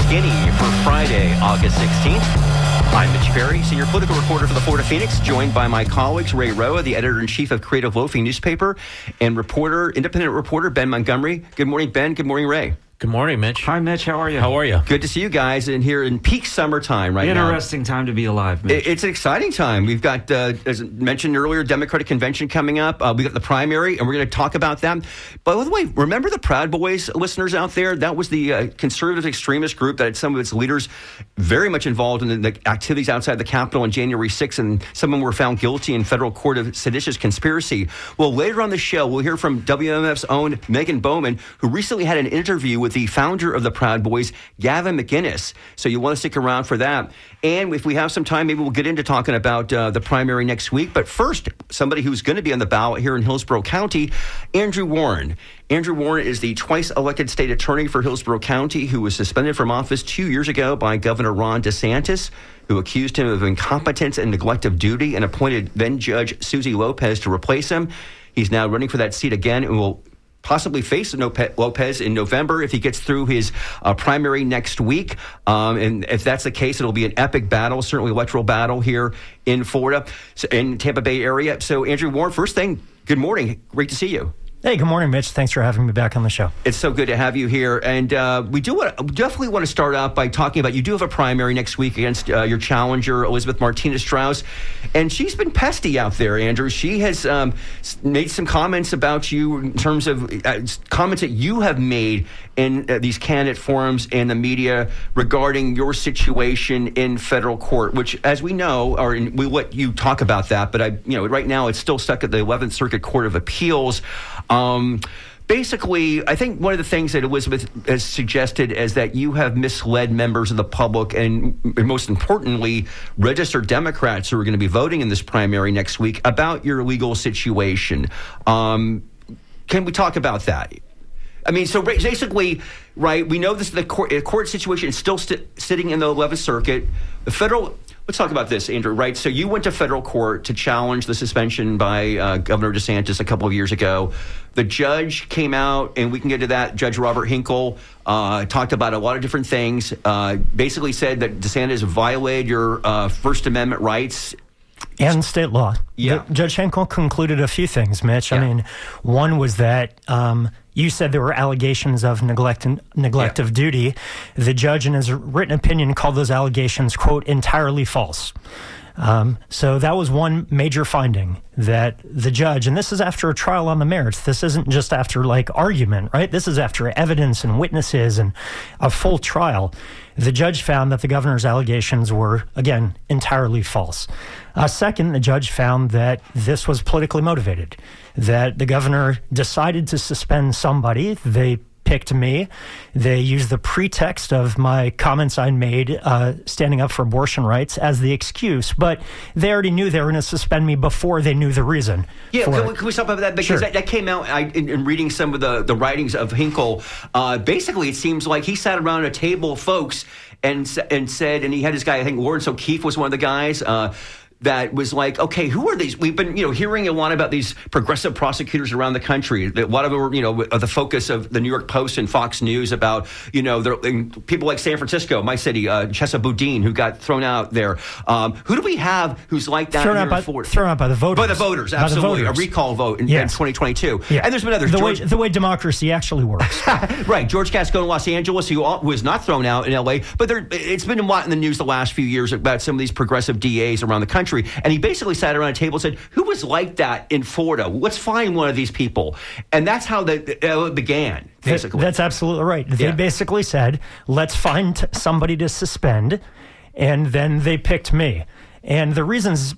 skinny for Friday, August 16th. I'm Mitch Perry, senior political reporter for the Florida Phoenix, joined by my colleagues, Ray Roa, the editor-in-chief of Creative Loafing newspaper, and independent reporter Ben Montgomery. Good morning, Ben. Good morning, Ray. Good morning, Mitch. Hi, Mitch. How are you? How are you? Good to see you guys in here in peak summertime now. Interesting time to be alive, Mitch. It's an exciting time. We've got, as mentioned earlier, Democratic Convention coming up. We've got the primary, and we're going to talk about that. By the way, remember the Proud Boys listeners out there? That was the conservative extremist group that had some of its leaders very much involved in the activities outside the Capitol on January 6th, and some of them were found guilty in federal court of seditious conspiracy. Well, later on the show, we'll hear from WMF's own Megan Bowman, who recently had an interview with the founder of the Proud Boys, Gavin McInnes. So you want to stick around for that. And if we have some time, maybe we'll get into talking about the primary next week. But first, somebody who's going to be on the ballot here in Hillsborough County, Andrew Warren. Andrew Warren is the twice-elected state attorney for Hillsborough County who was suspended from office 2 years ago by Governor Ron DeSantis, who accused him of incompetence and neglect of duty and appointed then-Judge Suzy Lopez to replace him. He's now running for that seat again and will possibly face Lopez in November if he gets through his primary next week. And if that's the case, it'll be an epic battle, certainly electoral battle here in Florida, in Tampa Bay area. So, Andrew Warren, first thing, good morning. Great to see you. Hey, good morning, Mitch. Thanks for having me back on the show. It's so good to have you here. And we definitely want to start out by talking about, you do have a primary next week against your challenger, Elizabeth Martinez-Strauss. And she's been pesky out there, Andrew. She has made some comments about you in terms of comments that you have made in these candidate forums and the media regarding your situation in federal court, which, as we know, we'll let you talk about that. But right now it's still stuck at the 11th Circuit Court of Appeals. Basically, I think one of the things that Elizabeth has suggested is that you have misled members of the public and most importantly, registered Democrats who are going to be voting in this primary next week about your legal situation. Can we talk about that? I mean, so basically, right, we know the court situation is still sitting in the 11th Circuit. Let's talk about this, Andrew, right? So you went to federal court to challenge the suspension by Governor DeSantis a couple of years ago. The judge came out, and we can get to that. Judge Robert Hinkle talked about a lot of different things, basically said that DeSantis violated your First Amendment rights. And state law. Yeah. Judge Hinkle concluded a few things, Mitch. Yeah. I mean, one was that you said there were allegations of neglect of duty. The judge, in his written opinion, called those allegations, quote, entirely false. So that was one major finding that the judge, and this is after a trial on the merits. This isn't just after argument, right? This is after evidence and witnesses and a full trial. The judge found that the governor's allegations were, again, entirely false. Second, the judge found that this was politically motivated, that the governor decided to suspend somebody. They picked me. They used the pretext of my comments I made standing up for abortion rights as the excuse, but they already knew they were going to suspend me before they knew the reason. Yeah, can we stop about that? Because sure. that came out in reading some of the writings of Hinkle. Basically, it seems like he sat around a table of folks and said, and he had this guy, I think Lawrence O'Keefe was one of the guys, that was like, okay, who are these? We've been, hearing a lot about these progressive prosecutors around the country. A lot of them were, the focus of the New York Post and Fox News about, people like San Francisco, my city, Chesa Boudin, who got thrown out there. Who do we have who's like that? Thrown out by the voters. By the voters, absolutely. By the voters. A recall vote in 2022. Yeah. And there's been others. The way democracy actually works. Right. George Casco in Los Angeles, who was not thrown out in L.A., but it's been a lot in the news the last few years about some of these progressive DAs around the country. And he basically sat around a table and said, who was like that in Florida? Let's find one of these people. And that's how it began, basically. That's absolutely right. They basically said, let's find somebody to suspend. And then they picked me. And the reasons,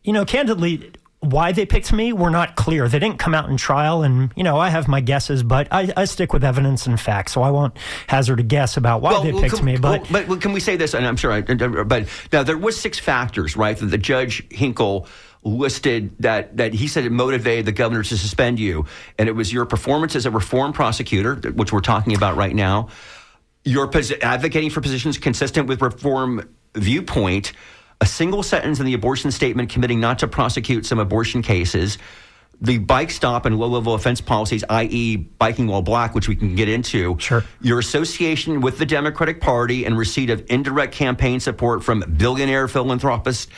candidly, why they picked me were not clear. They didn't come out in trial, and, I have my guesses, but I stick with evidence and facts, so I won't hazard a guess about why they picked me. But can we say this, and I'm sure, but now there was 6 factors, right, that the Judge Hinkle listed that he said it motivated the governor to suspend you, and it was your performance as a reform prosecutor, which we're talking about right now, your advocating for positions consistent with reform viewpoint, a single sentence in the abortion statement committing not to prosecute some abortion cases, the bike stop and low-level offense policies, i.e. biking while black, which we can get into, sure, your association with the Democratic Party and receipt of indirect campaign support from billionaire philanthropist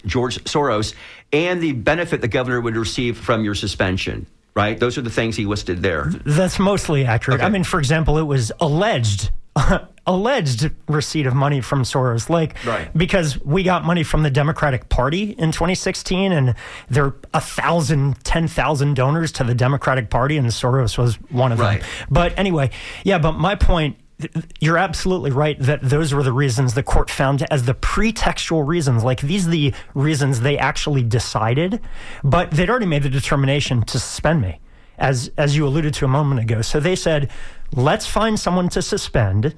George Soros, and the benefit the governor would receive from your suspension, right? Those are the things he listed there. That's mostly accurate. Okay. I mean, for example, it was alleged receipt of money from Soros, right, because we got money from the Democratic Party in 2016, and there are 10,000 donors to the Democratic Party, and Soros was one of them. But anyway, but my point, you're absolutely right that those were the reasons the court found as the pretextual reasons. Like, these are the reasons they actually decided, but they'd already made the determination to suspend me, as you alluded to a moment ago. So they said, let's find someone to suspend.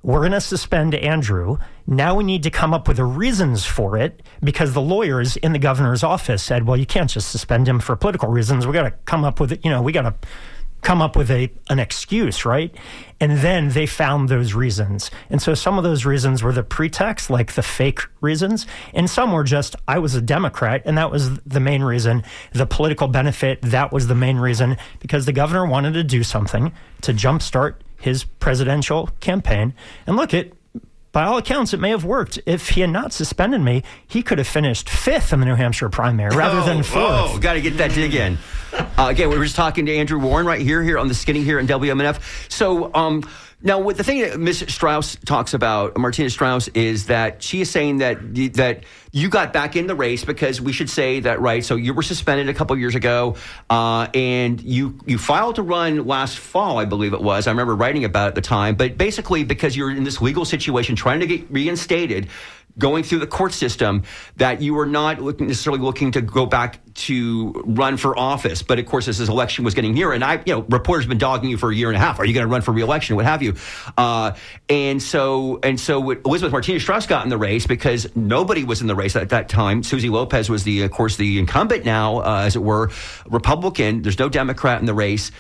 We're going to suspend Andrew. Now we need to come up with the reasons for it, because the lawyers in the governor's office said, well, you can't just suspend him for political reasons. We got to come up with, an excuse, right? And then they found those reasons. And so some of those reasons were the pretext, like the fake reasons, and some were just, I was a Democrat, and that was the main reason. The political benefit, that was the main reason, because the governor wanted to do something to jumpstart his presidential campaign. And look, by all accounts, it may have worked. If he had not suspended me, he could have finished 5th in the New Hampshire primary rather than 4th. Oh, got to get that dig in. Again, we were just talking to Andrew Warren right here on the Skinny here in WMNF. So now, with the thing that Ms. Strauss talks about, Martina Strauss, is that she is saying that you got back in the race because we should say that, right? So you were suspended a couple years ago, and you filed to run last fall, I believe it was. I remember writing about it at the time. But basically, because you're in this legal situation trying to get reinstated, going through the court system, that you were not necessarily looking to go back to run for office. But of course, as this election was getting near, and reporters have been dogging you for a year and a half. Are you going to run for re-election? What have you? And so Elizabeth Martinez Strauss got in the race because nobody was in the race at that time. Susie Lopez was the incumbent now, as it were, Republican. There's no Democrat in the race.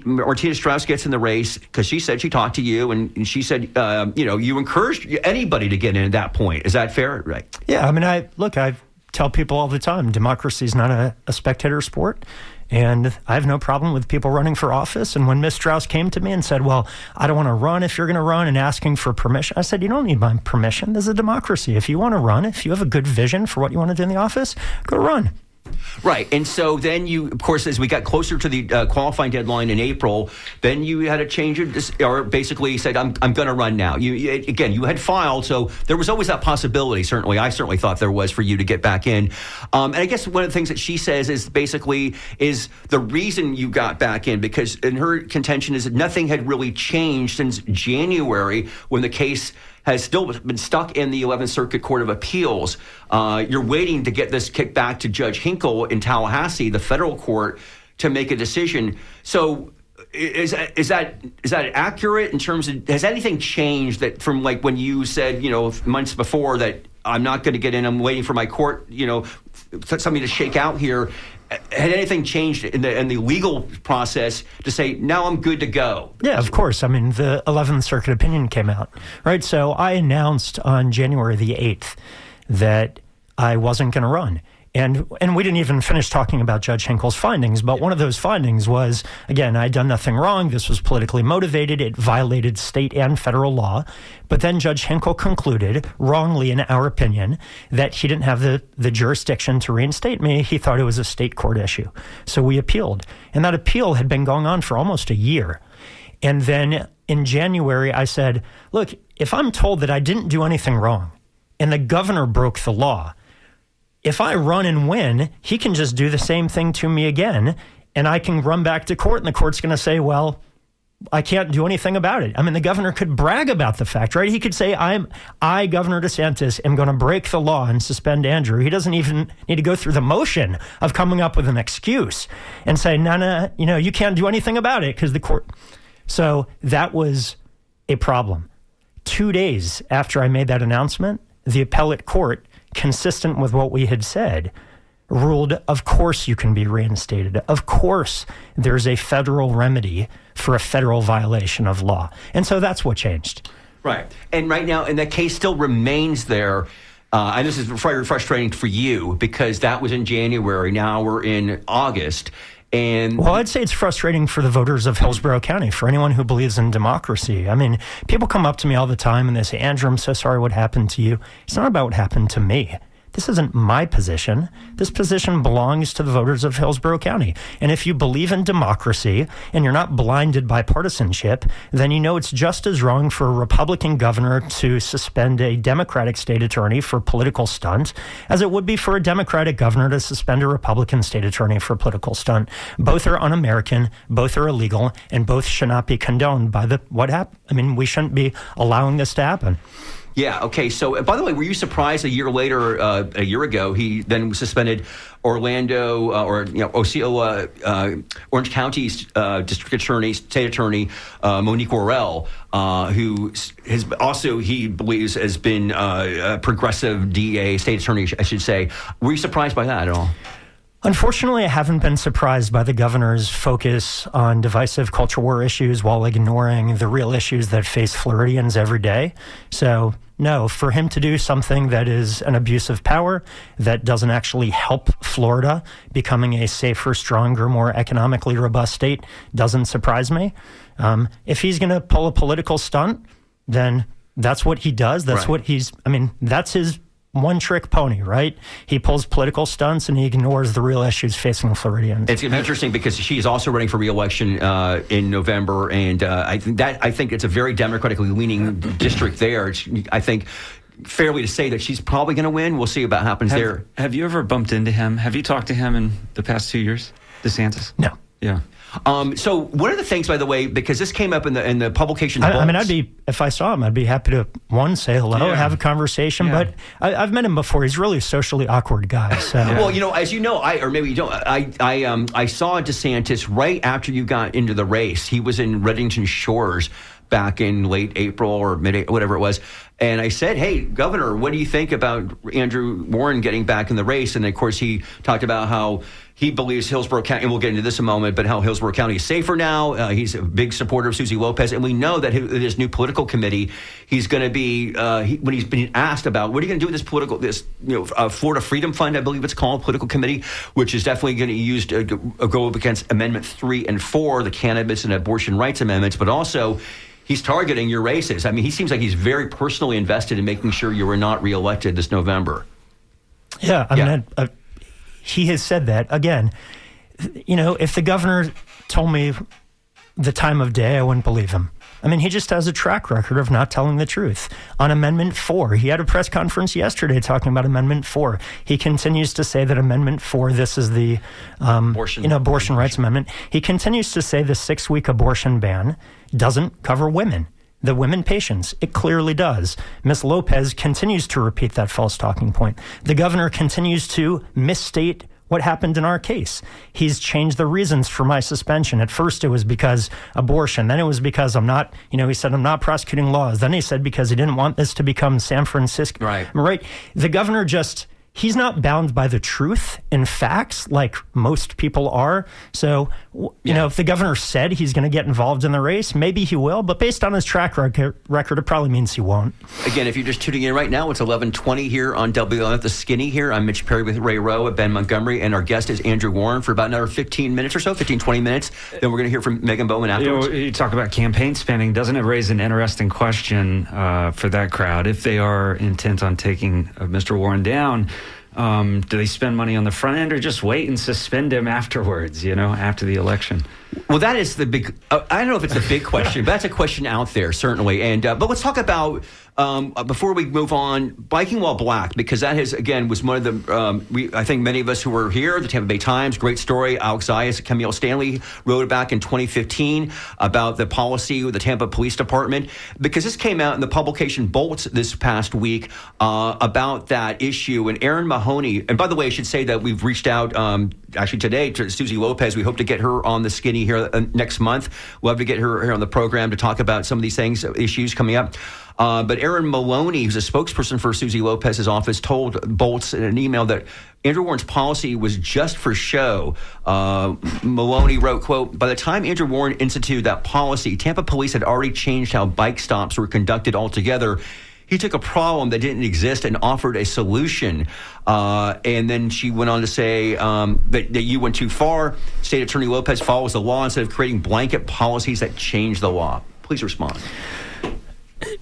Martina Strauss gets in the race because she said she talked to you, and she said, you encouraged anybody to get in at that point. Is that fair? Right. Yeah. I mean, I tell people all the time, democracy is not a spectator sport. And I have no problem with people running for office. And when Ms. Strauss came to me and said, well, I don't want to run if you're going to run, and asking for permission, I said, you don't need my permission. This is a democracy. If you want to run, if you have a good vision for what you want to do in the office, go run. Right. And so then you, of course, as we got closer to the qualifying deadline in April, then you had a change or basically said, I'm going to run now. You had filed, so there was always that possibility, certainly. I certainly thought there was for you to get back in. And I guess one of the things that she says is basically is the reason you got back in, because in her contention is that nothing had really changed since January when the case has still been stuck in the 11th Circuit Court of Appeals. You're waiting to get this kicked back to Judge Hinkle in Tallahassee, the federal court, to make a decision. So is that accurate in terms of, has anything changed that from like when you said, months before that I'm not going to get in, I'm waiting for my court, something to shake out here? Had anything changed in the legal process to say, now I'm good to go? Yeah, of course. I mean, the 11th Circuit opinion came out, right? So I announced on January the 8th that I wasn't going to run. And we didn't even finish talking about Judge Hinkle's findings, but one of those findings was, again, I'd done nothing wrong. This was politically motivated. It violated state and federal law. But then Judge Hinkle concluded, wrongly in our opinion, that he didn't have the jurisdiction to reinstate me. He thought it was a state court issue. So we appealed. And that appeal had been going on for almost a year. And then in January, I said, look, if I'm told that I didn't do anything wrong and the governor broke the law, if I run and win, he can just do the same thing to me again, and I can run back to court, and the court's going to say, well, I can't do anything about it. I mean, the governor could brag about the fact, right? He could say, I, Governor DeSantis, am going to break the law and suspend Andrew. He doesn't even need to go through the motion of coming up with an excuse and say, no, you can't do anything about it because the court. So that was a problem. 2 days after I made that announcement, the appellate court, consistent with what we had said, ruled, of course you can be reinstated. Of course there's a federal remedy for a federal violation of law. And so that's what changed. Right. And right now, and that case still remains there. And this is very frustrating for you because that was in January. Now we're in August. And well, I'd say it's frustrating for the voters of Hillsborough County, for anyone who believes in democracy. I mean, people come up to me all the time and they say, Andrew, I'm so sorry what happened to you. It's not about what happened to me. This isn't my position. This position belongs to the voters of Hillsborough County. And if you believe in democracy and you're not blinded by partisanship, then you know it's just as wrong for a Republican governor to suspend a Democratic state attorney for political stunt as it would be for a Democratic governor to suspend a Republican state attorney for political stunt. Both are un-American, both are illegal, and both should not be condoned by what happened. I mean, we shouldn't be allowing this to happen. Yeah. Okay. So, by the way, were you surprised a year later, a year ago, he then suspended Orlando Orange County's district attorney, state attorney Monique Worrell, who has also, he believes, has been a progressive DA state attorney, I should say. Were you surprised by that at all? Unfortunately, I haven't been surprised by the governor's focus on divisive culture war issues while ignoring the real issues that face Floridians every day. So, no, for him to do something that is an abuse of power, that doesn't actually help Florida becoming a safer, stronger, more economically robust state, doesn't surprise me. If he's going to pull a political stunt, then that's what he does. That's what that's his one-trick pony, right? He pulls political stunts and he ignores the real issues facing Floridians. It's going to be interesting because she's also running for re-election in November, and I think it's a very democratically leaning district there. I think fairly to say that she's probably going to win. We'll see what happens there. Have you ever bumped into him? Have you talked to him in the past 2 years, DeSantis? No. Yeah. So one of the things, by the way, because this came up in the publication. I mean, if I saw him, I'd be happy to say hello, have a conversation. Yeah. But I've met him before. He's really a socially awkward guy. So. Well, as you know, or maybe you don't. I saw DeSantis right after you got into the race. He was in Reddington Shores back in late April or mid, whatever it was. And I said, hey, Governor, what do you think about Andrew Warren getting back in the race? And, of course, he talked about how he believes Hillsborough County, and we'll get into this in a moment, but how Hillsborough County is safer now. He's a big supporter of Susie Lopez. And we know that his new political committee, he's going to be, when he's been asked about, what are you going to do with this Florida Freedom Fund, I believe it's called, political committee, which is definitely going to be used to go up against Amendment 3 and 4, the cannabis and abortion rights amendments, but also he's targeting your races. I mean, he seems like he's very personally invested in making sure you are not reelected this November. Yeah, I mean, he has said that. Again, if the governor told me the time of day, I wouldn't believe him. I mean, he just has a track record of not telling the truth. On Amendment 4, he had a press conference yesterday talking about Amendment 4. He continues to say that Amendment 4, this is the abortion rights amendment. He continues to say the 6-week abortion ban doesn't cover women, the women patients. It clearly does. Ms. Lopez continues to repeat that false talking point. The governor continues to misstate what happened in our case. He's changed the reasons for my suspension. At first it was because abortion. Then it was because he said I'm not prosecuting laws. Then he said because he didn't want this to become San Francisco. Right. The governor he's not bound by the truth and facts like most people are. So, if the governor said he's going to get involved in the race, maybe he will. But based on his track record, it probably means he won't. Again, if you're just tuning in right now, it's 11:20 here on WLF The Skinny here. I'm Mitch Perry with Ray Rowe at Ben Montgomery, and our guest is Andrew Warren for about another 15 minutes or so, 20 minutes. Then we're going to hear from Megan Bowman afterwards. You talk about campaign spending. Doesn't it raise an interesting question for that crowd? If they are intent on taking Mr. Warren down, do they spend money on the front end or just wait and suspend him afterwards, after the election? Well, that is the big, I don't know if it's a big question, but that's a question out there, certainly. And but let's talk about, before we move on, Biking While Black, because that was one of the, I think many of us who were here, the Tampa Bay Times, great story. Alex Zayas, Camille Stanley wrote it back in 2015 about the policy with the Tampa Police Department, because this came out in the publication Bolts this past week about that issue. And Erin Mahoney, and by the way, I should say that we've reached out actually today to Susie Lopez. We hope to get her on the Skinny here next month. We'll have to get her here on the program to talk about some of these things, issues coming up. But Erin Maloney, who's a spokesperson for Susie Lopez's office, told Bolts in an email that Andrew Warren's policy was just for show. Maloney wrote, quote, by the time Andrew Warren instituted that policy, Tampa police had already changed how bike stops were conducted altogether. He took a problem that didn't exist and offered a solution. And then she went on to say that you went too far. State Attorney Lopez follows the law instead of creating blanket policies that change the law. Please respond.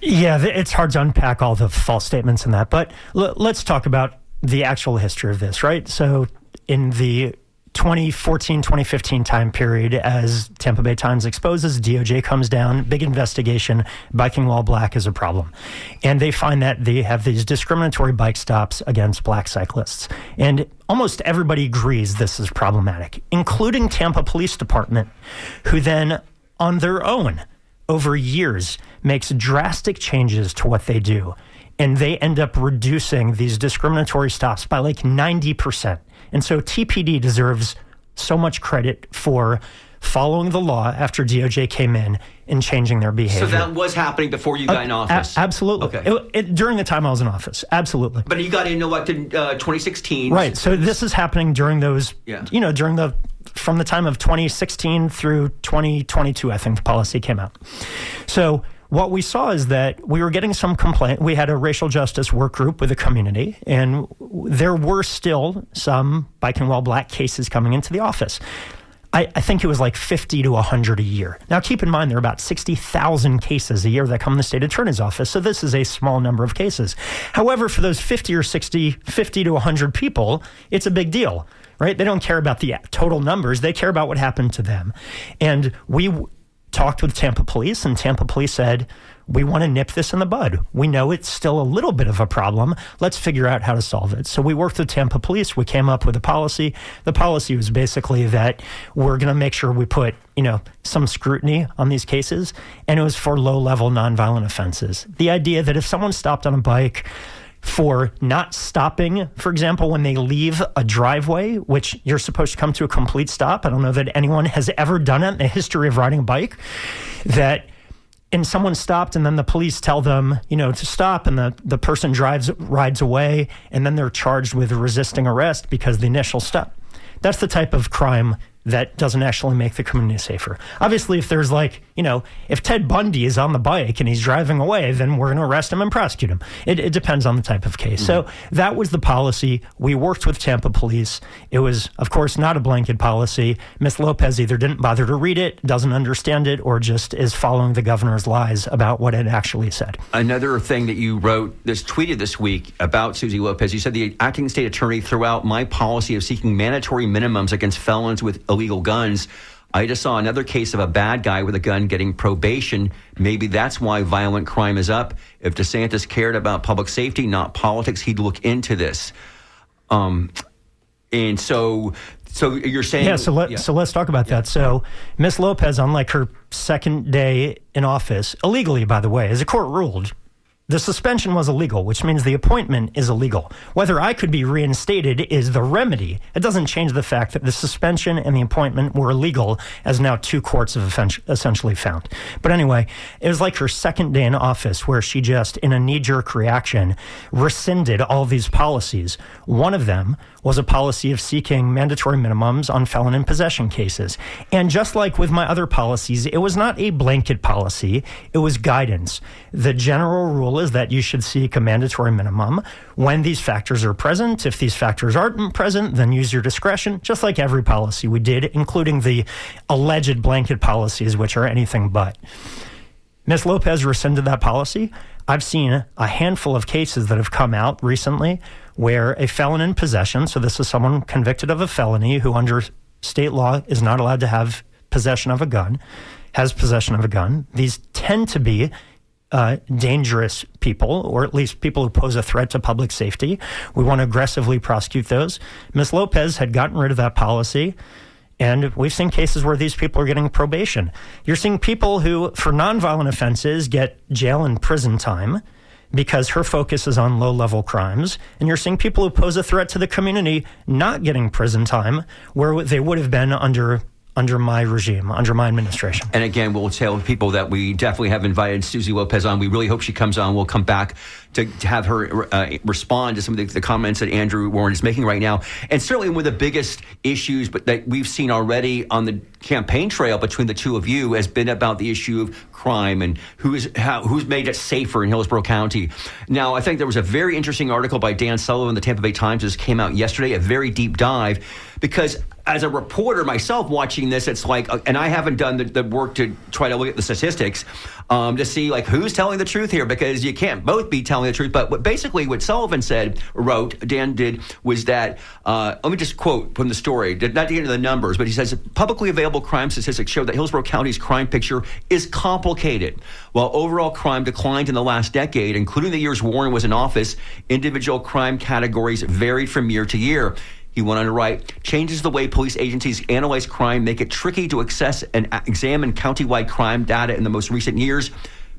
Yeah, it's hard to unpack all the false statements in that. But let's talk about the actual history of this, right? So in the 2014, 2015 time period, as Tampa Bay Times exposes, DOJ comes down, big investigation, biking while black is a problem. And they find that they have these discriminatory bike stops against black cyclists. And almost everybody agrees this is problematic, including Tampa Police Department, who then, on their own, over years, makes drastic changes to what they do. And they end up reducing these discriminatory stops by like 90%. And so TPD deserves so much credit for following the law after DOJ came in and changing their behavior. So that was happening before you got in office? Absolutely. Okay. During the time I was in office, absolutely. But you got elected in 2016. Right. So this is happening during those, from the time of 2016 through 2022, I think the policy came out. So what we saw is that we were getting some complaint. We had a racial justice work group with the community, and there were still some biking while black cases coming into the office. I think it was like 50 to 100 a year. Now, keep in mind, there are about 60,000 cases a year that come in the state attorney's office, so this is a small number of cases. However, for those 50 to 100 people, it's a big deal, right? They don't care about the total numbers. They care about what happened to them. And we talked with Tampa Police, and Tampa Police said, we want to nip this in the bud. We know it's still a little bit of a problem. Let's figure out how to solve it. So we worked with Tampa Police. We came up with a policy. The policy was basically that we're going to make sure we put, some scrutiny on these cases, and it was for low-level nonviolent offenses. The idea that if someone stopped on a bike for not stopping, for example, when they leave a driveway, which you're supposed to come to a complete stop. I don't know that anyone has ever done it in the history of riding a bike, and someone stopped and then the police tell them, to stop, and the person rides away, and then they're charged with resisting arrest because the initial stop. That's the type of crime that doesn't actually make the community safer. Obviously, if there's if Ted Bundy is on the bike and he's driving away, then we're going to arrest him and prosecute him. It depends on the type of case. Mm-hmm. So that was the policy. We worked with Tampa Police. It was, of course, not a blanket policy. Ms. Lopez either didn't bother to read it, doesn't understand it, or just is following the governor's lies about what it actually said. Another thing that you tweeted this week about Susie Lopez, you said the acting state attorney threw out my policy of seeking mandatory minimums against felons with illegal guns. I just saw another case of a bad guy with a gun getting probation. Maybe that's why violent crime is up. If DeSantis cared about public safety, not politics, he'd look into this. And so you're saying... Yeah, so let's talk about that. So Ms. Lopez, on her second day in office, illegally, by the way, as the court ruled, the suspension was illegal, which means the appointment is illegal. Whether I could be reinstated is the remedy. It doesn't change the fact that the suspension and the appointment were illegal, as now two courts have essentially found. But anyway, it was like her second day in office where she just, in a knee-jerk reaction, rescinded all these policies. One of them was a policy of seeking mandatory minimums on felon in possession cases. And just like with my other policies, it was not a blanket policy. It was guidance. The general rule is that you should seek a mandatory minimum when these factors are present. If these factors aren't present, then use your discretion, just like every policy we did, including the alleged blanket policies, which are anything but. Ms. Lopez rescinded that policy. I've seen a handful of cases that have come out recently where a felon in possession, so this is someone convicted of a felony who under state law is not allowed to have possession of a gun, has possession of a gun. These tend to be dangerous people, or at least people who pose a threat to public safety. We want to aggressively prosecute those. Ms. Lopez had gotten rid of that policy, and we've seen cases where these people are getting probation. You're seeing people who, for nonviolent offenses, get jail and prison time because her focus is on low-level crimes. And you're seeing people who pose a threat to the community not getting prison time where they would have been under under my regime, under my administration. And again, we'll tell people that we definitely have invited Susie Lopez on. We really hope she comes on. We'll come back to have her respond to some of the comments that Andrew Warren is making right now. And certainly one of the biggest issues but that we've seen already on the campaign trail between the two of you has been about the issue of crime and who's made it safer in Hillsborough County. Now, I think there was a very interesting article by Dan Sullivan in the Tampa Bay Times that came out yesterday, a very deep dive, because as a reporter myself watching this, it's like, and I haven't done the work to try to look at the statistics to see like who's telling the truth here, because you can't both be telling the truth. But what Sullivan Dan did, was that, let me just quote from the story, not to get into the numbers, but he says, publicly available crime statistics show that Hillsborough County's crime picture is complicated. While overall crime declined in the last decade, including the years Warren was in office, individual crime categories varied from year to year. He went on to write, changes the way police agencies analyze crime make it tricky to access and examine countywide crime data in the most recent years.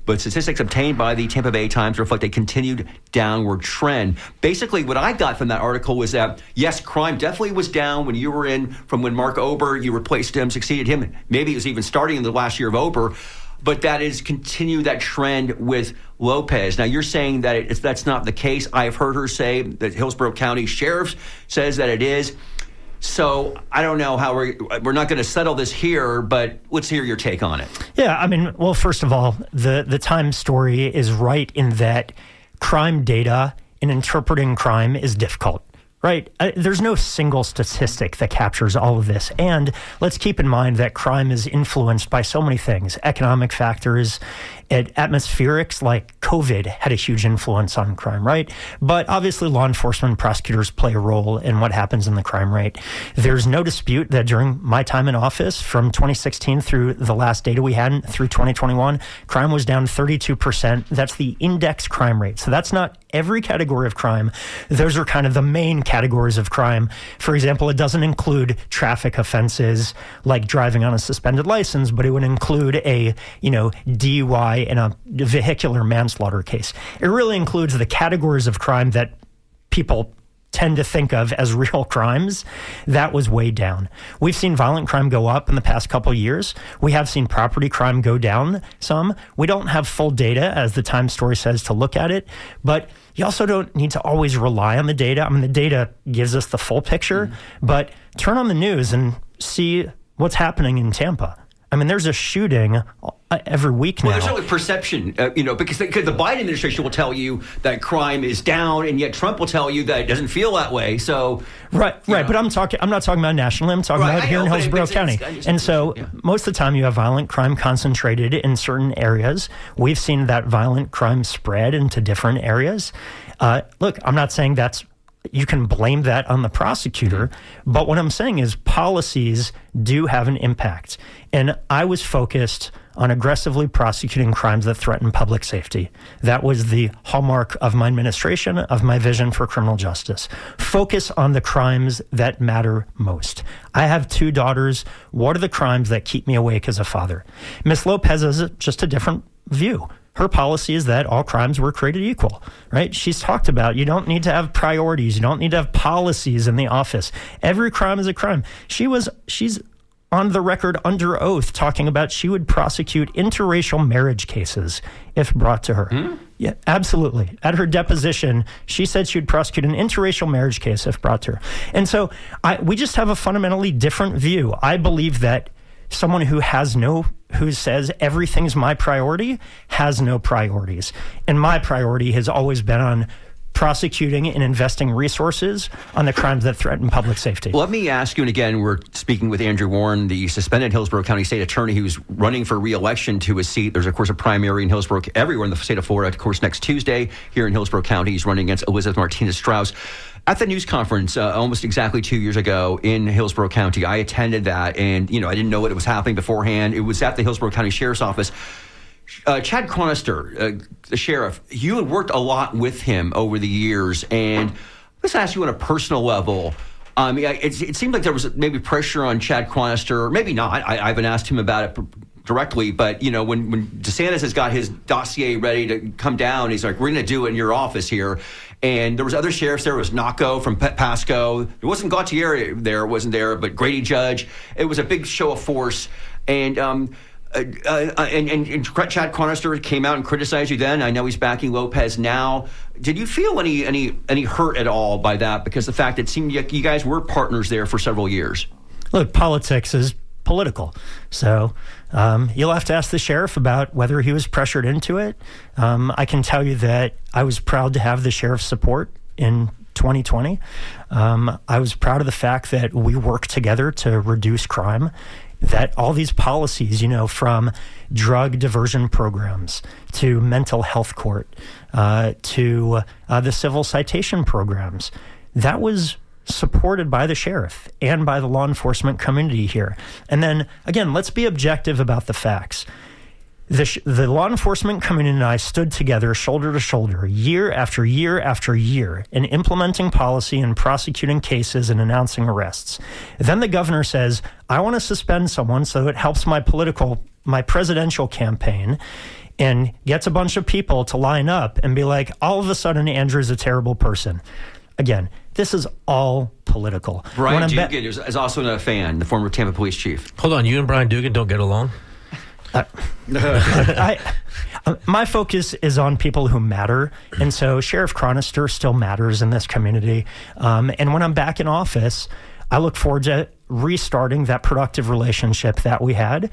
But statistics obtained by the Tampa Bay Times reflect a continued downward trend. Basically, what I got from that article was that, yes, crime definitely was down when you were in, from when Mark Ober, you replaced him, succeeded him. Maybe it was even starting in the last year of Ober. But that is continue that trend with Lopez. Now, you're saying that that's not the case. I have heard her say that Hillsborough County Sheriff says that it is. So I don't know how we're not going to settle this here, but let's hear your take on it. Yeah, I mean, well, first of all, the Times story is right in that crime data and interpreting crime is difficult. Right. There's no single statistic that captures all of this. And let's keep in mind that crime is influenced by so many things, economic factors, atmospherics like COVID had a huge influence on crime, right? But obviously law enforcement and prosecutors play a role in what happens in the crime rate. There's no dispute that during my time in office, from 2016 through the last data we had through 2021, crime was down 32%. That's the index crime rate. So that's not every category of crime. Those are kind of the main categories of crime. For example, it doesn't include traffic offenses like driving on a suspended license, but it would include a, DUI in a vehicular manslaughter case. It really includes the categories of crime that people tend to think of as real crimes. That was way down. We've seen violent crime go up in the past couple of years. We have seen property crime go down some. We don't have full data, as the Times story says, to look at it, but you also don't need to always rely on the data. I mean, the data gives us the full picture, but turn on the news and see what's happening in Tampa. I mean, there's a shooting every week now. Well, there's only perception, because the Biden administration will tell you that crime is down, and yet Trump will tell you that it doesn't feel that way. So right. But I'm not talking about nationally. I'm talking about here in Hillsborough County. And so most of the time you have violent crime concentrated in certain areas. We've seen that violent crime spread into different areas. Look, I'm not saying you can blame that on the prosecutor, but what I'm saying is policies do have an impact. And I was focused on aggressively prosecuting crimes that threaten public safety. That was the hallmark of my administration, of my vision for criminal justice. Focus on the crimes that matter most. I have 2 daughters. What are the crimes that keep me awake as a father? Ms. Lopez has just a different view. Her policy is that all crimes were created equal, right? She's talked about you don't need to have priorities. You don't need to have policies in the office. Every crime is a crime. She's on the record under oath talking about she would prosecute interracial marriage cases if brought to her. Yeah, absolutely. At her deposition, she said she would prosecute an interracial marriage case if brought to her. And so we just have a fundamentally different view. I believe that someone who says everything's my priority has no priorities. And my priority has always been on prosecuting and investing resources on the crimes that threaten public safety. Let me ask you, and again, we're speaking with Andrew Warren, the suspended Hillsborough County State Attorney who's running for re-election to his seat. There's, of course, a primary in Hillsborough, everywhere in the state of Florida. Of course, next Tuesday here in Hillsborough County, he's running against Elizabeth Martinez-Strauss. At the news conference almost exactly 2 years ago in Hillsborough County, I attended that, and I didn't know what was happening beforehand. It was at the Hillsborough County Sheriff's Office. Chad Chronister, the sheriff, you had worked a lot with him over the years, and let's ask you on a personal level. It seemed like there was maybe pressure on Chad Chronister, or maybe not. I haven't asked him about it directly, but when DeSantis has got his dossier ready to come down, he's like, we're going to do it in your office here. And there was other sheriffs there. It was Naco from Pasco. There wasn't Gautier there, wasn't there, but Grady Judge. It was a big show of force. And Chad Chronister came out and criticized you then. I know he's backing Lopez now. Did you feel any hurt at all by that? Because the fact it seemed like you guys were partners there for several years. Look, politics is political. So you'll have to ask the sheriff about whether he was pressured into it. I can tell you that I was proud to have the sheriff's support in 2020. I was proud of the fact that we worked together to reduce crime, that all these policies, from drug diversion programs to mental health court to the civil citation programs, that was supported by the sheriff and by the law enforcement community here. And then, again, let's be objective about the facts. The law enforcement community and I stood together shoulder to shoulder year after year after year in implementing policy and prosecuting cases and announcing arrests. Then the governor says, I want to suspend someone so it helps my presidential campaign, and gets a bunch of people to line up and be like, all of a sudden Andrew's a terrible person. Again, this is all political. Brian Dugan is also a fan, the former Tampa police chief. Hold on, you and Brian Dugan don't get along? My focus is on people who matter, and so Sheriff Chronister still matters in this community. And when I'm back in office, I look forward to restarting that productive relationship that we had.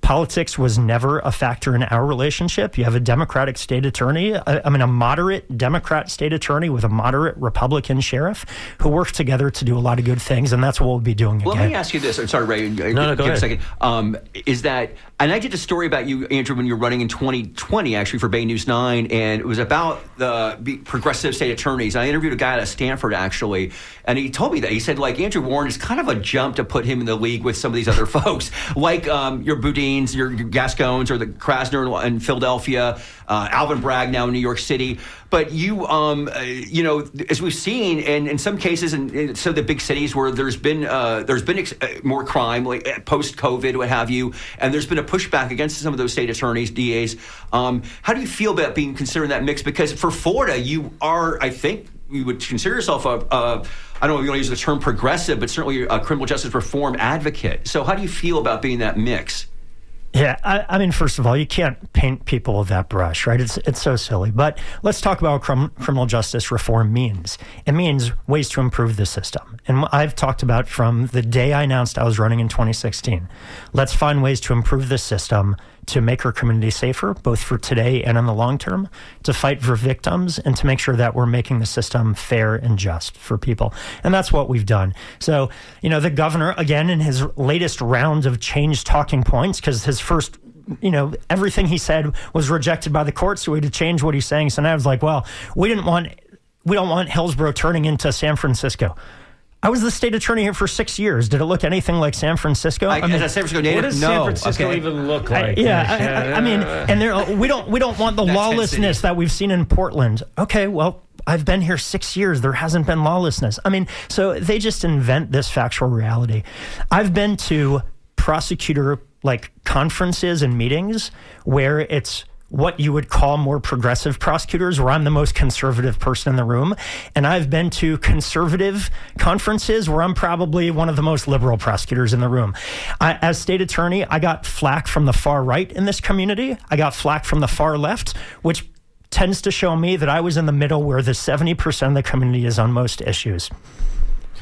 Politics was never a factor in our relationship. You have a Democratic state attorney, a moderate Democrat state attorney with a moderate Republican sheriff who work together to do a lot of good things, and that's what we'll be doing again. Well, let me ask you this. I'm sorry, Ray. No, go ahead. A second. Is that, and I did a story about you, Andrew, when you were running in 2020, actually, for Bay News 9, and it was about the progressive state attorneys. I interviewed a guy out of Stanford, actually, and he told me that. He said, Andrew Warren is kind of a jump to put him in the league with some of these other folks, like your Boudins, your Gascons, or the Krasner in Philadelphia, Alvin Bragg now in New York City. But you, as we've seen, and in some cases, in some of the big cities where there's been more crime, like post-COVID, what have you, and there's been a pushback against some of those state attorneys, DAs. How do you feel about being considered in that mix? Because for Florida, you are, I think, you would consider yourself I don't know if you want to use the term progressive, but certainly a criminal justice reform advocate. So how do you feel about being that mix? Yeah, I mean, first of all, you can't paint people with that brush, right? It's so silly. But let's talk about what criminal justice reform means. It means ways to improve the system. And I've talked about from the day I announced I was running in 2016. Let's find ways to improve the system to make our community safer, both for today and in the long term, to fight for victims, and to make sure that we're making the system fair and just for people. And that's what we've done. So, the governor, again, in his latest round of change talking points, because his first, everything he said was rejected by the court, so we had to change what he's saying. So now it's like, well, we don't want Hillsborough turning into San Francisco. I was the state attorney here for 6 years. Did it look anything like San Francisco? As a San Francisco native, what does San Francisco even look like? We don't want the lawlessness that we've seen in Portland. Okay, well, I've been here 6 years. There hasn't been lawlessness. So they just invent this factual reality. I've been to prosecutor conferences and meetings where it's what you would call more progressive prosecutors, where I'm the most conservative person in the room. And I've been to conservative conferences where I'm probably one of the most liberal prosecutors in the room. As state attorney, I got flack from the far right in this community. I got flack from the far left, which tends to show me that I was in the middle where the 70% of the community is on most issues.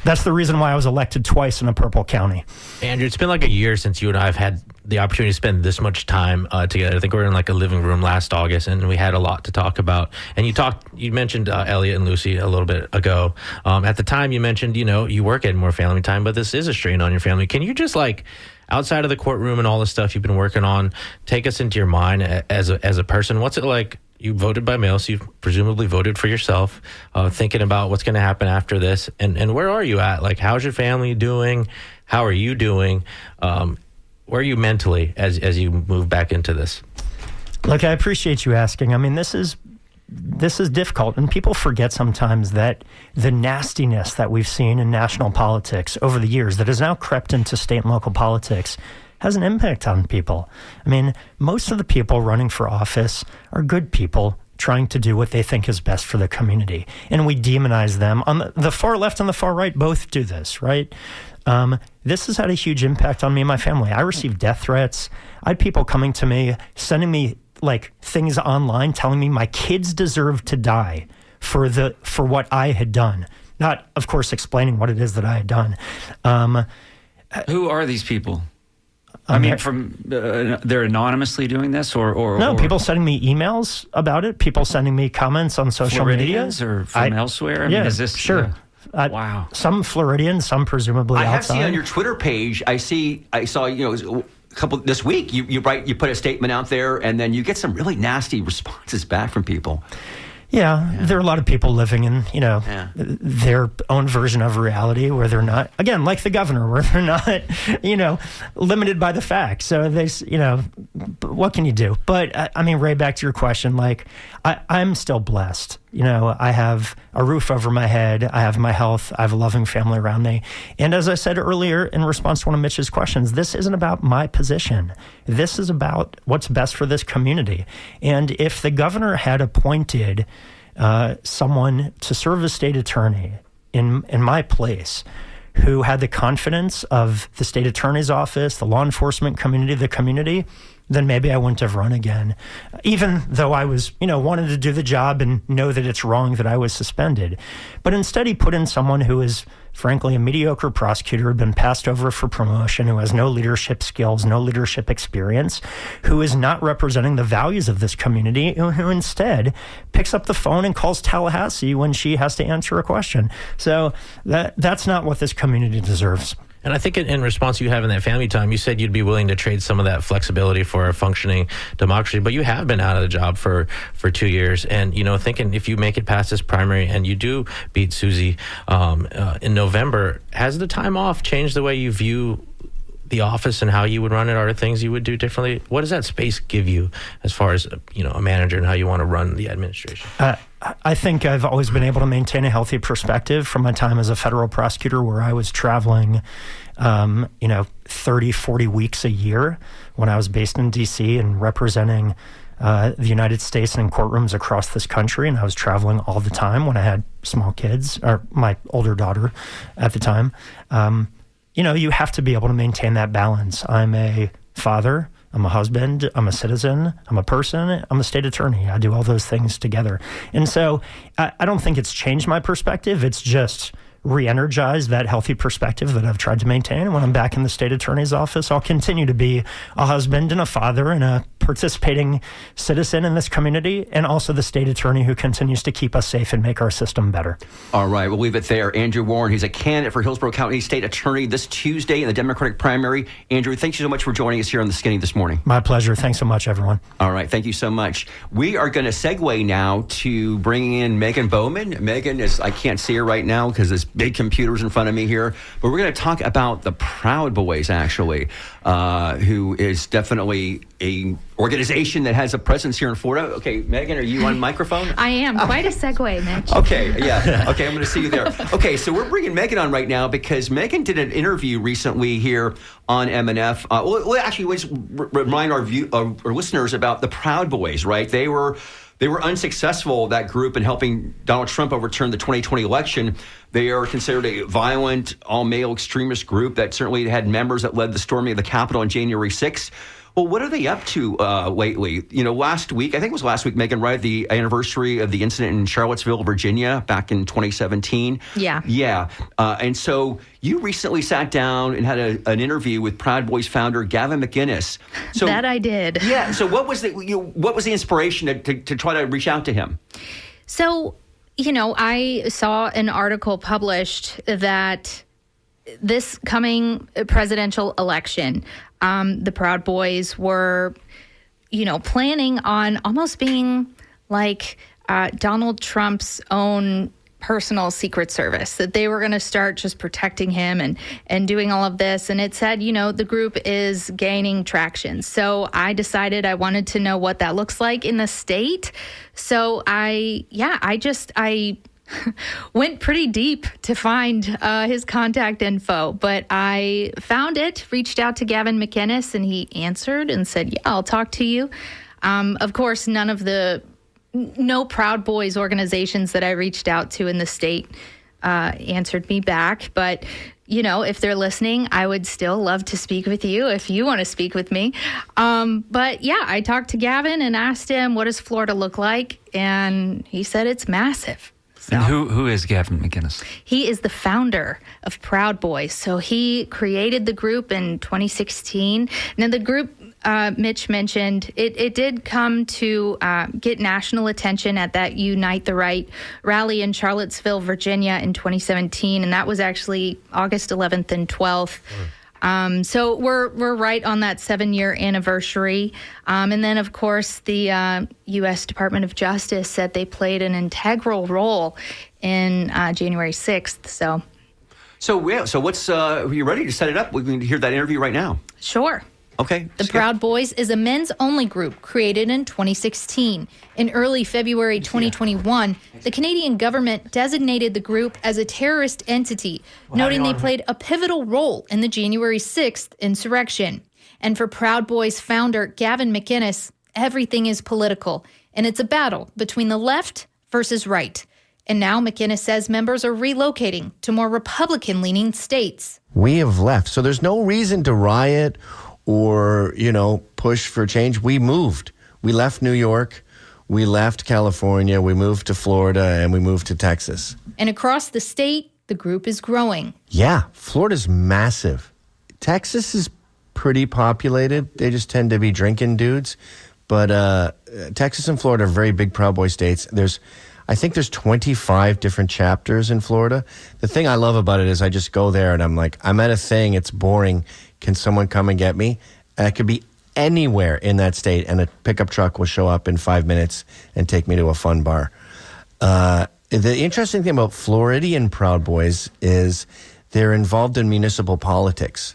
That's the reason why I was elected twice in a purple county. Andrew, it's been like a year since you and I have had the opportunity to spend this much time together. I think we were in a living room last August, and we had a lot to talk about. And you mentioned Elliot and Lucy a little bit ago. At the time, you mentioned, you were getting more family time, but this is a strain on your family. Can you just outside of the courtroom and all the stuff you've been working on, take us into your mind as a person? What's it like? You voted by mail, so you presumably voted for yourself, thinking about what's going to happen after this. And where are you at? How's your family doing? How are you doing? Where are you mentally as you move back into this? Look, I appreciate you asking. This is difficult, and people forget sometimes that the nastiness that we've seen in national politics over the years that has now crept into state and local politics has an impact on people. I mean, most of the people running for office are good people trying to do what they think is best for the community. And we demonize them. On the far left and the far right both do this, right? This has had a huge impact on me and my family. I received death threats. I had people coming to me, sending me like things online, telling me my kids deserve to die for what I had done. Not, of course, explaining what it is that I had done. Who are these people? I mean, they're anonymously doing this, or people sending me emails about it. People sending me comments on social media, or from elsewhere. I mean, is this sure? Wow. Some Floridians, some presumably outside. I have seen on your Twitter page. I saw a couple this week. You put a statement out there, and then you get some really nasty responses back from people. Yeah, there are a lot of people living in, their own version of reality where they're not, again, like the governor, where they're not, limited by the facts. So what can you do? But I mean, Ray, back to your question, like I'm still blessed. I have a roof over my head. I have my health. I have a loving family around me. And as I said earlier, in response to one of Mitch's questions, this isn't about my position. This is about what's best for this community. And if the governor had appointed someone to serve as state attorney in my place, who had the confidence of the state attorney's office, the law enforcement community, the community, then maybe I wouldn't have run again. Even though I was, wanted to do the job and know that it's wrong that I was suspended. But instead he put in someone who is, frankly, a mediocre prosecutor, had been passed over for promotion, who has no leadership skills, no leadership experience, who is not representing the values of this community, who instead picks up the phone and calls Tallahassee when she has to answer a question. So that's not what this community deserves. And I think in response to you having that family time, you said you'd be willing to trade some of that flexibility for a functioning democracy, but you have been out of the job for 2 years. And, thinking if you make it past this primary and you do beat Susie in November, has the time off changed the way you view the office and how you would run it? Are there things you would do differently? What does that space give you as far as, a manager and how you want to run the administration? I think I've always been able to maintain a healthy perspective from my time as a federal prosecutor, where I was traveling, 30, 40 weeks a year when I was based in D.C. and representing the United States in courtrooms across this country. And I was traveling all the time when I had small kids, or my older daughter at the time. You have to be able to maintain that balance. I'm a father. I'm a husband, I'm a citizen, I'm a person, I'm a state attorney. I do all those things together. And so I don't think it's changed my perspective. It's just re-energized that healthy perspective that I've tried to maintain. And when I'm back in the state attorney's office, I'll continue to be a husband and a father and a participating citizen in this community, and also the state attorney who continues to keep us safe and make our system better. All right, we'll leave it there. Andrew Warren, he's a candidate for Hillsborough County State Attorney this Tuesday in the Democratic primary. Andrew, thank you so much for joining us here on The Skinny this morning. My pleasure. Thanks so much, everyone. All right, thank you so much. We are going to segue now to bringing in Megan Bowman. Megan I can't see her right now because there's big computers in front of me here, but we're going to talk about the Proud Boys, actually, who is definitely a organization that has a presence here in Florida. Okay, Megan, are you on microphone? I am. Quite a segue, Mitch. Okay, yeah. Okay, I'm going to see you there. Okay, so we're bringing Megan on right now because Megan did an interview recently here on MNF. Well, actually, let's remind our listeners about the Proud Boys, right? They were unsuccessful, that group, in helping Donald Trump overturn the 2020 election. They are considered a violent, all-male extremist group that certainly had members that led the storming of the Capitol on January 6th. Well, what are they up to lately? Last week, I think it was last week, Megan, right? The anniversary of the incident in Charlottesville, Virginia, back in 2017. Yeah. Yeah. And so you recently sat down and had an interview with Proud Boys founder Gavin McInnes. So, that I did. Yeah. So what was the inspiration to try to reach out to him? So, I saw an article published that this coming presidential election, the Proud Boys were, planning on almost being like Donald Trump's own personal Secret Service, that they were going to start just protecting him and doing all of this. And it said, the group is gaining traction. So I decided I wanted to know what that looks like in the state. So I went pretty deep to find his contact info, but I found it, reached out to Gavin McInnes, and he answered and said, yeah, I'll talk to you. Of course, no Proud Boys organizations that I reached out to in the state answered me back. But, if they're listening, I would still love to speak with you if you want to speak with me. But yeah, I talked to Gavin and asked him, what does Florida look like? And he said it's massive. So, and who is Gavin McInnes? He is the founder of Proud Boys. So he created the group in 2016. Now, the group Mitch mentioned, it did come to get national attention at that Unite the Right rally in Charlottesville, Virginia in 2017. And that was actually August 11th and 12th. So we're right on that 7-year anniversary. And then, of course, the U.S. Department of Justice said they played an integral role in January 6th. So what's, are you ready to set it up? We can hear that interview right now. Sure. Okay. The Proud Boys is a men's-only group created in 2016. In early February 2021, the Canadian government designated the group as a terrorist entity, noting they played a pivotal role in the January 6th insurrection. And for Proud Boys founder Gavin McInnes, everything is political, and it's a battle between the left versus right. And now McInnes says members are relocating to more Republican-leaning states. We have left, so there's no reason to riot or, push for change. We moved. We left New York. We left California. We moved to Florida, and we moved to Texas. And across the state, the group is growing. Yeah, Florida's massive. Texas is pretty populated. They just tend to be drinking dudes. But Texas and Florida are very big Proud Boy states. I think there's 25 different chapters in Florida. The thing I love about it is I just go there and I'm like, I'm at a thing, it's boring. Can someone come and get me? And I could be anywhere in that state and a pickup truck will show up in 5 minutes and take me to a fun bar. The interesting thing about Floridian Proud Boys is they're involved in municipal politics.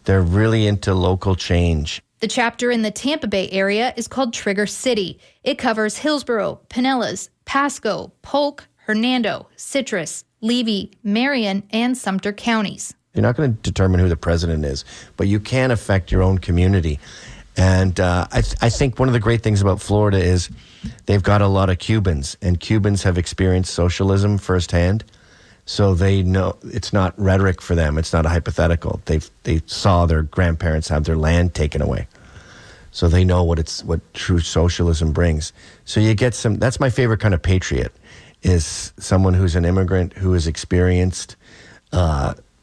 They're really into local change. The chapter in the Tampa Bay area is called Trigger City. It covers Hillsborough, Pinellas, Pasco, Polk, Hernando, Citrus, Levy, Marion, and Sumter counties. You're not going to determine who the president is, but you can affect your own community. And I think one of the great things about Florida is they've got a lot of Cubans, and Cubans have experienced socialism firsthand. So they know it's not rhetoric for them. It's not a hypothetical. They saw their grandparents have their land taken away. So they know what true socialism brings. So you get that's my favorite kind of patriot, is someone who's an immigrant who has experienced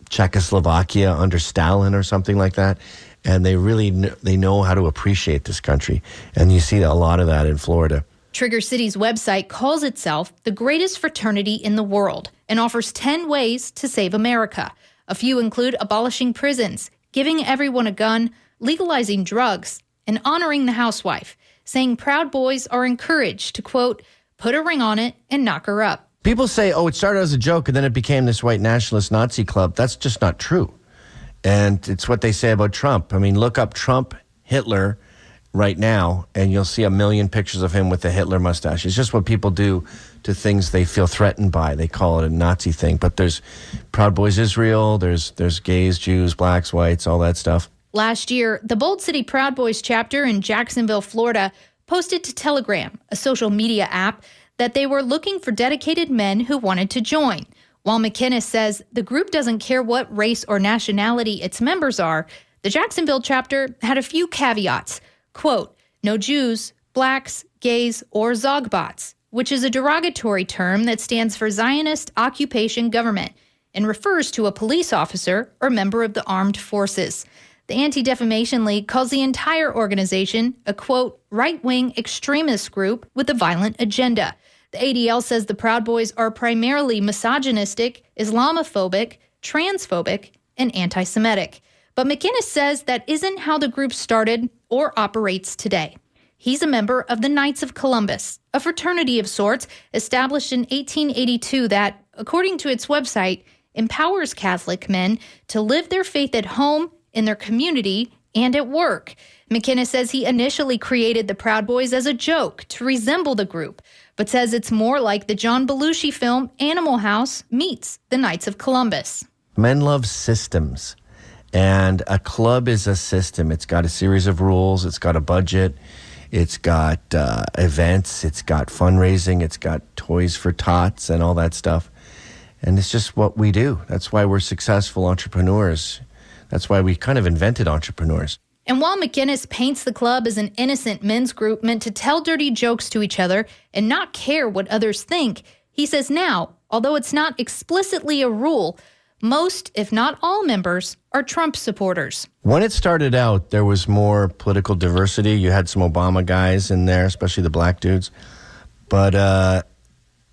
Czechoslovakia under Stalin or something like that. And they really they know how to appreciate this country. And you see a lot of that in Florida. Trigger City's website calls itself the greatest fraternity in the world and offers 10 ways to save America. A few include abolishing prisons, giving everyone a gun, legalizing drugs, and honoring the housewife, saying Proud Boys are encouraged to, quote, put a ring on it and knock her up. People say, oh, it started as a joke and then it became this white nationalist Nazi club. That's just not true. And it's what they say about Trump. I mean, look up Trump, Hitler right now, and you'll see a million pictures of him with the Hitler mustache. It's just what people do to things they feel threatened by. They call it a Nazi thing. But there's Proud Boys Israel, there's gays, Jews, blacks, whites, all that stuff. Last year, the Bold City Proud Boys chapter in Jacksonville, Florida, posted to Telegram, a social media app, that they were looking for dedicated men who wanted to join. While McInnes says the group doesn't care what race or nationality its members are, the Jacksonville chapter had a few caveats. Quote, no Jews, blacks, gays, or Zogbots, which is a derogatory term that stands for Zionist Occupation Government and refers to a police officer or member of the armed forces. The Anti-Defamation League calls the entire organization a, quote, right-wing extremist group with a violent agenda. The ADL says the Proud Boys are primarily misogynistic, Islamophobic, transphobic, and anti-Semitic. But McInnes says that isn't how the group started or operates today. He's a member of the Knights of Columbus, a fraternity of sorts established in 1882 that, according to its website, empowers Catholic men to live their faith at home, in their community, and at work. McInnes says he initially created the Proud Boys as a joke to resemble the group. but says it's more like the John Belushi film Animal House meets the Knights of Columbus. Men love systems, and a club is a system. It's got a series of rules. It's got a budget. It's got events. It's got fundraising. It's got toys for tots and all that stuff. And it's just what we do. That's why we're successful entrepreneurs. That's why we kind of invented entrepreneurs. And while McInnis paints the club as an innocent men's group meant to tell dirty jokes to each other and not care what others think, he says now, although it's not explicitly a rule, most, if not all members, are Trump supporters. When it started out, there was more political diversity. You had some Obama guys in there, especially the black dudes. But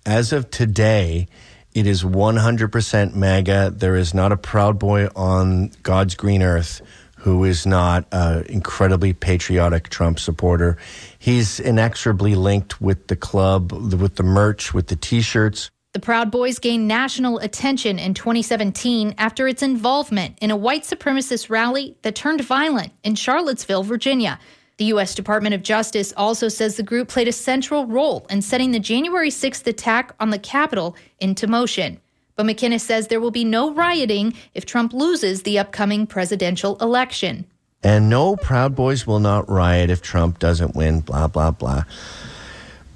as of today, it is 100% MAGA. There is not a Proud Boy on God's green earth who is not an incredibly patriotic Trump supporter. He's inexorably linked with the club, with the merch, with the T-shirts. The Proud Boys gained national attention in 2017 after its involvement in a white supremacist rally that turned violent in Charlottesville, Virginia. The U.S. Department of Justice also says the group played a central role in setting the January 6th attack on the Capitol into motion. But McInnis says there will be no rioting if Trump loses the upcoming presidential election. And no, Proud Boys will not riot if Trump doesn't win, blah, blah, blah.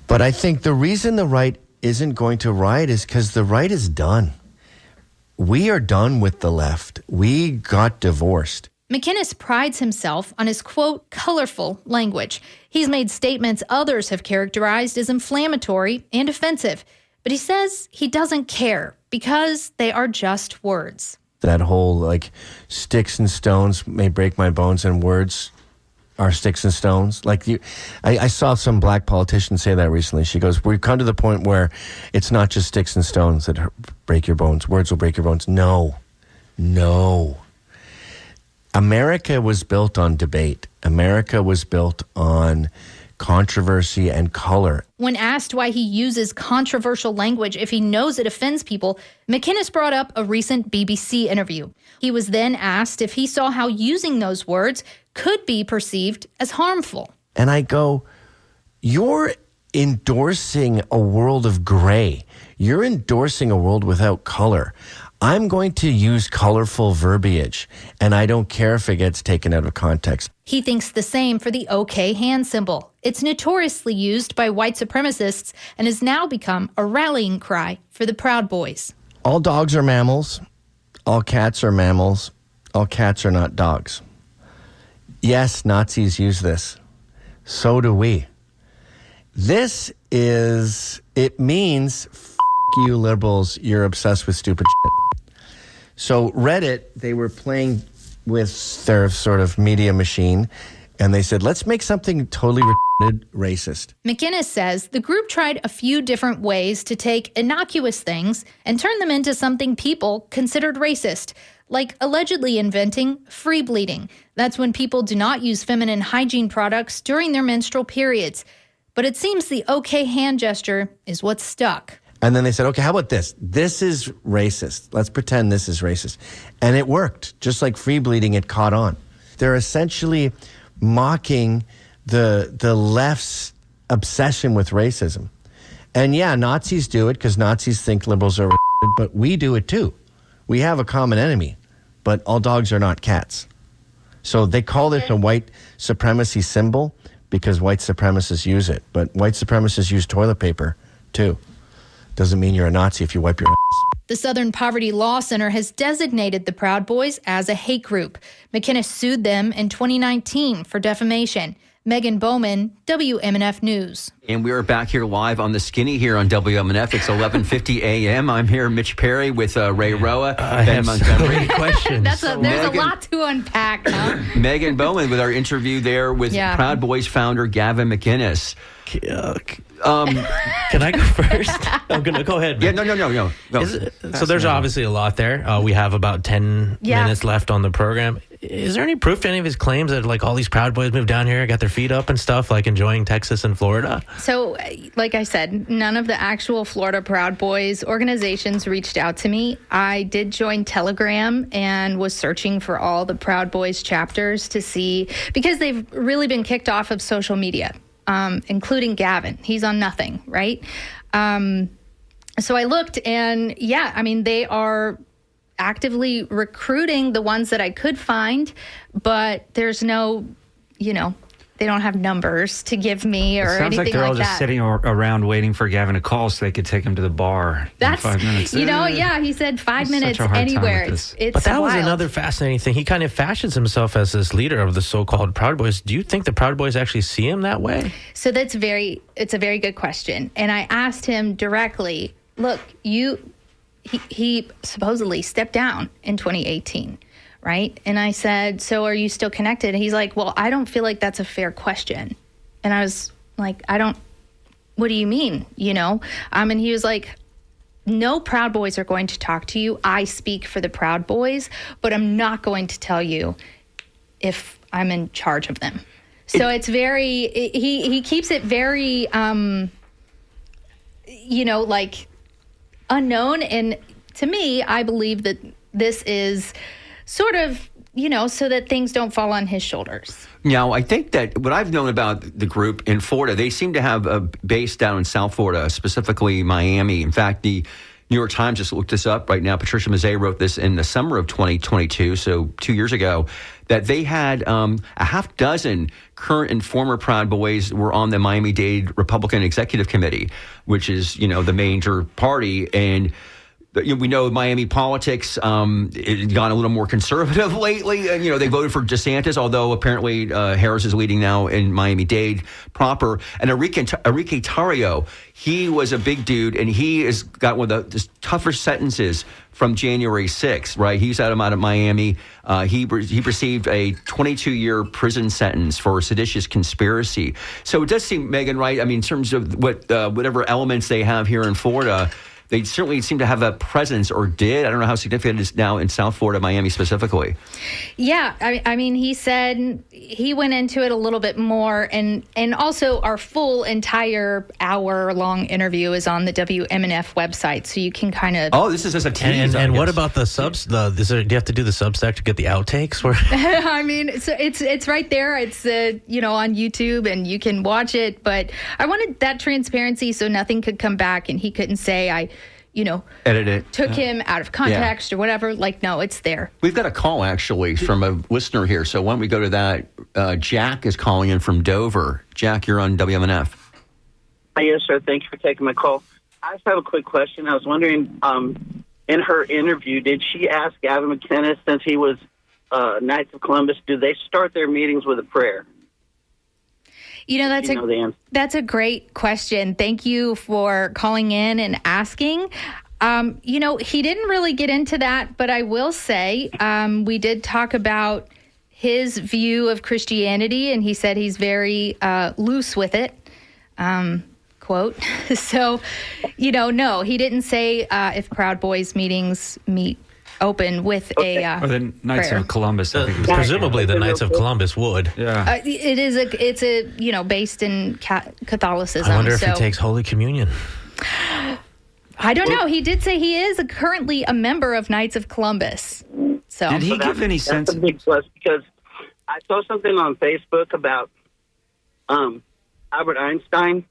But I think the reason the right isn't going to riot is because the right is done. We are done with the left. We got divorced. McInnis prides himself on his, quote, colorful language. He's made statements others have characterized as inflammatory and offensive. But he says he doesn't care because they are just words. That whole, like, sticks and stones may break my bones, and words are sticks and stones. Like, I saw some black politician say that recently. She goes, we've come to the point where it's not just sticks and stones that break your bones. Words will break your bones. No. America was built on debate. America was built on controversy and color. When asked why he uses controversial language if he knows it offends people, McInnis brought up a recent BBC interview. He was then asked if he saw how using those words could be perceived as harmful. And I go, you're endorsing a world of gray. You're endorsing a world without color. I'm going to use colorful verbiage, and I don't care if it gets taken out of context. He thinks the same for the OK hand symbol. It's notoriously used by white supremacists and has now become a rallying cry for the Proud Boys. All dogs are mammals. All cats are mammals. All cats are not dogs. Yes, Nazis use this. So do we. It means, f*** you liberals, you're obsessed with stupid shit. So Reddit, they were playing with their sort of media machine, and they said, let's make something totally racist. McInnis says the group tried a few different ways to take innocuous things and turn them into something people considered racist, like allegedly inventing free bleeding. That's when people do not use feminine hygiene products during their menstrual periods. But it seems the OK hand gesture is what's stuck. And then they said, okay, how about this? This is racist. Let's pretend this is racist. And it worked. Just like free bleeding, it caught on. They're essentially mocking the left's obsession with racism. And yeah, Nazis do it because Nazis think liberals are racist, but we do it too. We have a common enemy, but all dogs are not cats. So they call this a white supremacy symbol because white supremacists use it. But white supremacists use toilet paper too. Doesn't mean you're a Nazi if you wipe your ass. The Southern Poverty Law Center has designated the Proud Boys as a hate group. McInnis sued them in 2019 for defamation. Megan Bowman, WMNF News. And we are back here live on the Skinny here on WMNF. It's 11:50 a.m. I'm here, Mitch Perry, with Ray Roa, Ben Montgomery. So many questions. There's a lot to unpack, huh? Megan Bowman with our interview there with Proud Boys founder Gavin McInnis. Can I go first? I'm gonna go ahead. Yeah, no. So there's obviously a lot there. We have about 10 minutes left on the program. Is there any proof to any of his claims that like all these Proud Boys moved down here, got their feet up and stuff, like enjoying Texas and Florida? So, like I said, none of the actual Florida Proud Boys organizations reached out to me. I did join Telegram and was searching for all the Proud Boys chapters to see, because they've really been kicked off of social media. including Gavin. He's on nothing, right? So I looked, and yeah, I mean, they are actively recruiting the ones that I could find, but there's no, they don't have numbers to give me or It sounds anything like they're all like just that. sitting around waiting for Gavin to call so they could take him to the bar That's, in 5 minutes. yeah, he said 5 It's minutes such a hard time anywhere. with this. It's But that was wild. another fascinating thing. He kind of fashions himself as this leader of the so-called Proud Boys. Do you think the Proud Boys actually see him that way? So it's a very good question. And I asked him directly, look, he supposedly stepped down in 2018, right? And I said, so are you still connected? And he's like, well, I don't feel like that's a fair question. And I was like, what do you mean? And he was like, no Proud Boys are going to talk to you. I speak for the Proud Boys, but I'm not going to tell you if I'm in charge of them. So it's very, he keeps it very, like unknown. And to me, I believe that this is sort of, so that things don't fall on his shoulders. Now, I think that what I've known about the group in Florida, they seem to have a base down in South Florida, specifically Miami. In fact, the New York Times just looked this up right now. Patricia Mazzei wrote this in the summer of 2022, so 2 years ago, that they had a half dozen current and former Proud Boys were on the Miami-Dade Republican Executive Committee, which is, the major party. And we know Miami politics it's gone a little more conservative lately. And, they voted for DeSantis, although apparently Harris is leading now in Miami-Dade proper. And Enrique Tarrio, he was a big dude, and he has got one of the toughest sentences from January 6th, right? He's out of Miami. He received a 22-year prison sentence for seditious conspiracy. So it does seem, Megan, right? I mean, in terms of whatever elements they have here in Florida, they certainly seem to have a presence, or did. I don't know how significant it is now in South Florida, Miami specifically. Yeah, I mean, he said he went into it a little bit more, and also our full entire hour-long interview is on the WMNF website, so you can kind of. Oh, this is just a tease. And what about the subs? Do you have to do the Substack to get the outtakes? I mean, it's right there. It's on YouTube, and you can watch it. But I wanted that transparency, so nothing could come back, and he couldn't say I edit it, took him out of context or whatever. Like, no, it's there. We've got a call actually from a listener here. So why don't we go to that? Jack is calling in from Dover. Jack, you're on WMNF. Yes, sir. Thank you for taking my call. I just have a quick question. I was wondering, in her interview, did she ask Gavin McInnes, since he was Knights of Columbus, do they start their meetings with a prayer? That's a great question. Thank you for calling in and asking. He didn't really get into that, but I will say we did talk about his view of Christianity, and he said he's very loose with it. Quote. So, no, he didn't say if Proud Boys meetings meet open with a or the Knights prayer. of Columbus. I think it was. Presumably, the Knights of Columbus would. Yeah. It's based in Catholicism. I wonder if so. he takes Holy Communion. I don't know. He did say he is currently a member of Knights of Columbus. So Did he give any sense? That's a big plus, because I saw something on Facebook about Albert Einstein,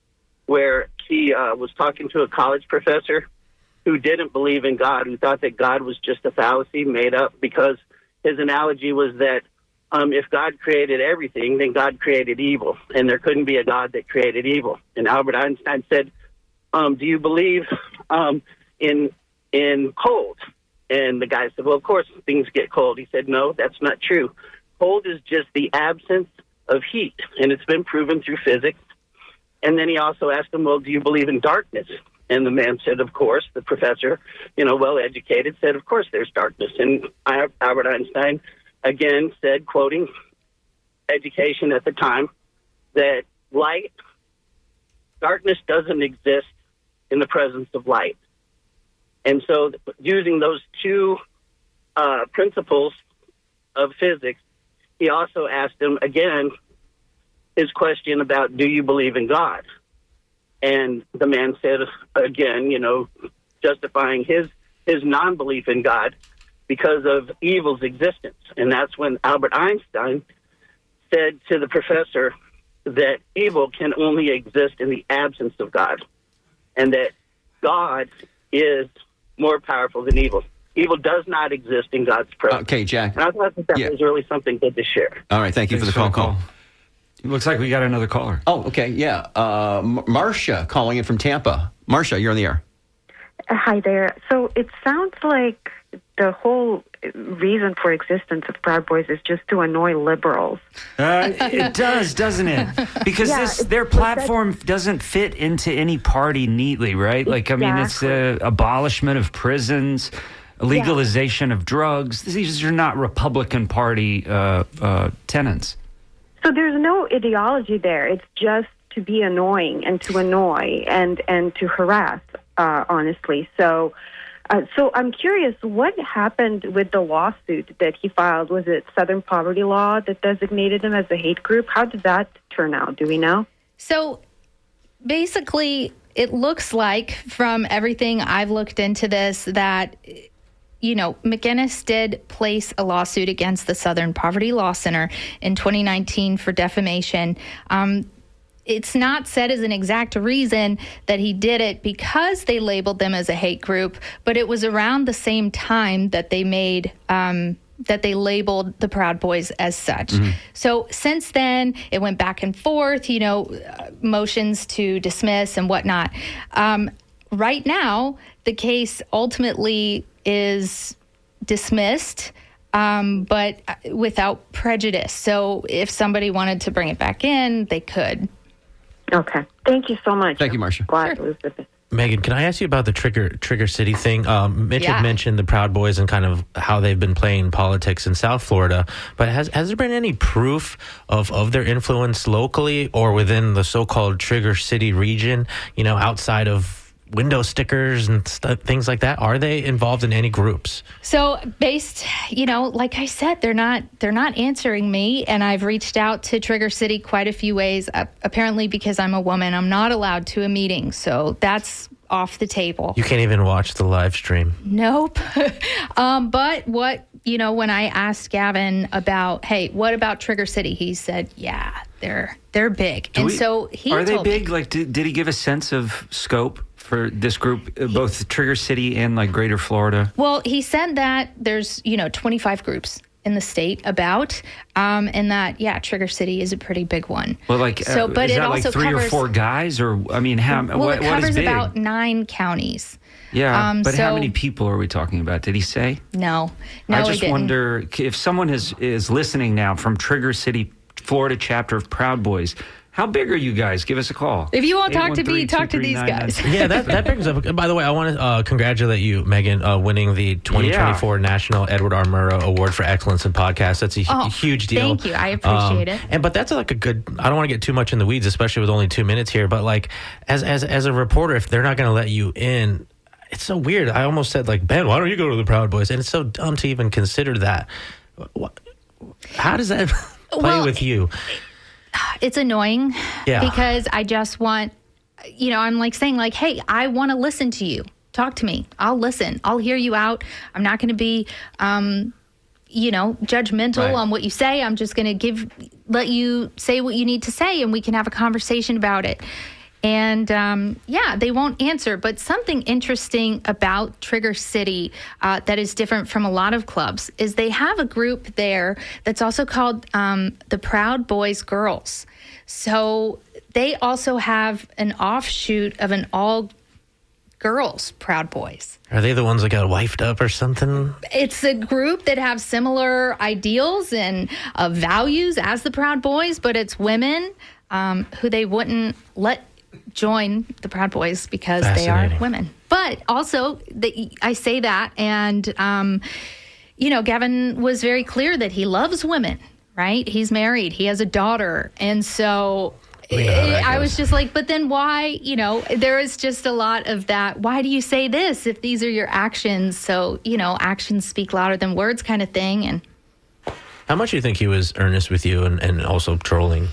where he was talking to a college professor who didn't believe in God, who thought that God was just a fallacy made up, because his analogy was that if God created everything, then God created evil, and there couldn't be a God that created evil. And Albert Einstein said, do you believe in cold? And the guy said, well, of course things get cold. He said, no, that's not true. Cold is just the absence of heat, and it's been proven through physics. And then he also asked him, well, do you believe in darkness? And the man said, of course. The professor, well-educated, said, of course there's darkness. And Albert Einstein, again, said, quoting education at the time, that darkness doesn't exist in the presence of light. And so using those two principles of physics, he also asked him, again, his question about, do you believe in God? And the man said, again, justifying his non-belief in God because of evil's existence. And that's when Albert Einstein said to the professor, that evil can only exist in the absence of God, and that God is more powerful than evil. Evil does not exist in God's presence. Okay, Jack. And I thought that was really something good to share. All right, thank you for the phone call. It looks like we got another caller. Oh, okay, yeah. Marcia calling in from Tampa. Marcia, you're on the air. Hi there. So it sounds like the whole reason for existence of Proud Boys is just to annoy liberals. It does, doesn't it? Because their platform doesn't fit into any party neatly, right? Like, I mean, it's the abolishment of prisons, legalization of drugs. These are not Republican Party tenets. So there's no ideology there. It's just to be annoying and to annoy and to harass, honestly. So I'm curious, what happened with the lawsuit that he filed? Was it Southern Poverty Law that designated him as a hate group? How did that turn out? Do we know? So basically, it looks like from everything I've looked into this that, McGinnis did place a lawsuit against the Southern Poverty Law Center in 2019 for defamation. It's not said as an exact reason that he did it because they labeled them as a hate group, but it was around the same time that they made that they labeled the Proud Boys as such. Mm-hmm. So since then, it went back and forth, motions to dismiss and whatnot. Right now, the case ultimately is dismissed, but without prejudice. So if somebody wanted to bring it back in, they could. Okay. Thank you so much. Thank you, Marcia. Glad Elizabeth. Megan, can I ask you about the Trigger City thing? Mitch had mentioned the Proud Boys and kind of how they've been playing politics in South Florida, but has there been any proof of their influence locally or within the so-called Trigger City region, outside of window stickers and things like that? Are they involved in any groups? So based, like I said, they're not answering me, and I've reached out to Trigger City quite a few ways. Apparently, because I'm a woman, I'm not allowed to a meeting, so that's off the table. You can't even watch the live stream. Nope. But what, when I asked Gavin about, hey, what about Trigger City? He said, yeah, they're big. So he are they told big? Me, like, did he give a sense of scope for this group, both Trigger City and like Greater Florida? Well, he said that there's 25 groups in the state about, and that Trigger City is a pretty big one. Well, like so, but is it that also like three covers, or four guys, or I mean, how? Well, what it covers is big? about 9 counties. Yeah, but how many people are we talking about? Did he say? No, I he just didn't. wonder if someone is listening now from Trigger City, Florida chapter of Proud Boys. How big are you guys? Give us a call. If you won't talk to me, talk to these guys. Yeah, that brings up. By the way, I want to congratulate you, Megan, winning the 2024 National Edward R. Murrow Award for Excellence in Podcasts. That's a huge deal. Thank you. I appreciate it. But that's like a good. I don't want to get too much in the weeds, especially with only 2 minutes here. But like, as a reporter, if they're not going to let you in, it's so weird. I almost said like, Ben, why don't you go to the Proud Boys? And it's so dumb to even consider that. How does that play with you? It's annoying because I just want, I'm like saying like, hey, I want to listen to you. Talk to me. I'll listen. I'll hear you out. I'm not going to be, judgmental on what you say. I'm just going to let you say what you need to say, and we can have a conversation about it. And they won't answer. But something interesting about Trigger City that is different from a lot of clubs is they have a group there that's also called the Proud Boys Girls. So they also have an offshoot of an all girls Proud Boys. Are they the ones that got wifed up or something? It's a group that have similar ideals and values as the Proud Boys, but it's women who they wouldn't let join the Proud Boys because they are women. But also, I say that, and Gavin was very clear that he loves women, right? He's married. He has a daughter. And so I was just like, but then why, there is just a lot of that. Why do you say this if these are your actions? So, actions speak louder than words kind of thing. And how much do you think he was earnest with you and also trolling?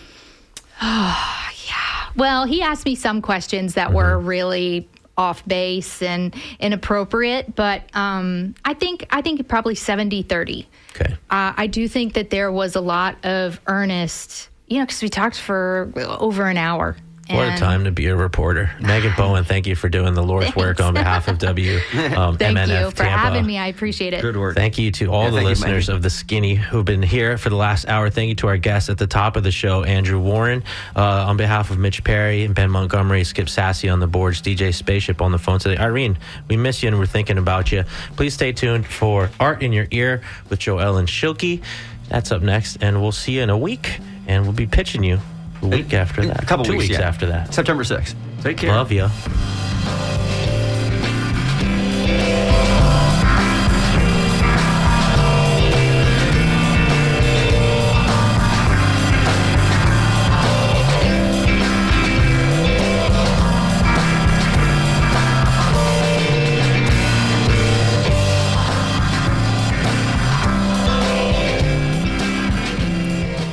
Well, he asked me some questions that were really off base and inappropriate, but I think probably 70-30. Okay. I do think that there was a lot of earnest, because we talked for over an hour. What a time to be a reporter. Megan Bowen, thank you for doing the Lord's work on behalf of Thank MNF you for Tampa. having me. I appreciate it. Good work. Thank you to all the thank you, listeners Megan. of The Skinny who've been here for the last hour. Thank you to our guests at the top of the show, Andrew Warren. On behalf of Mitch Perry and Ben Montgomery, Skip Sassy on the boards, DJ Spaceship on the phone today. Irene, we miss you and we're thinking about you. Please stay tuned for Art in Your Ear with Joel and Shilkey. That's up next, and we'll see you in a week, and we'll be pitching you a week after that. A couple 2 weeks weeks yeah. after that. September 6th. Take care. Love you.